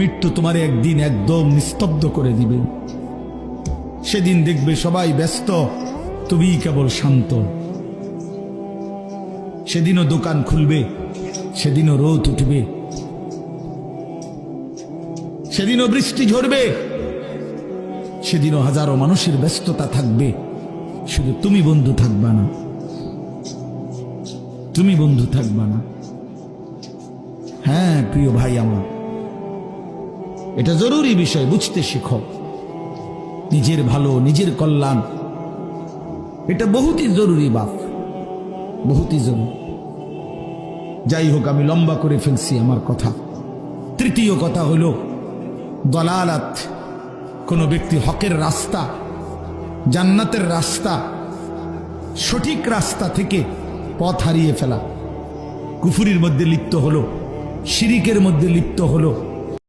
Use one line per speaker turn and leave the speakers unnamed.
মৃত্যু তোমার একদিন একদম নিস্তব্ধ করে দিবে। সেদিন দেখবে সবাই ব্যস্ত, তুমি কেবল শান্ত। সেদিনও দোকান খুলবে, সেদিনও রোদ উঠবে, সেদিনও বৃষ্টি ঝরবে, সেদিনও হাজারো মানুষের ব্যস্ততা থাকবে, শুধু তুমি বন্ধু থাকবা না, তুমি বন্ধু থাকবা না। হ্যাঁ প্রিয় ভাই আমার, এটা জরুরি বিষয়, বুঝতে শিখো। নিজের ভালো, নিজের কল্যাণ, এটা বহুতই জরুরি বাপ, বহুতই জরুরি। যাই হোক, আমি লম্বা করে ফেলছি আমার কথা। তৃতীয় কথা হলো দলালাত, কোন ব্যক্তি হকের রাস্তা, জান্নাতের রাস্তা, সঠিক রাস্তা থেকে পথ হারিয়ে ফেলা, কুফরির মধ্যে লিপ্ত হলো, শিরিকের মধ্যে লিপ্ত হলো,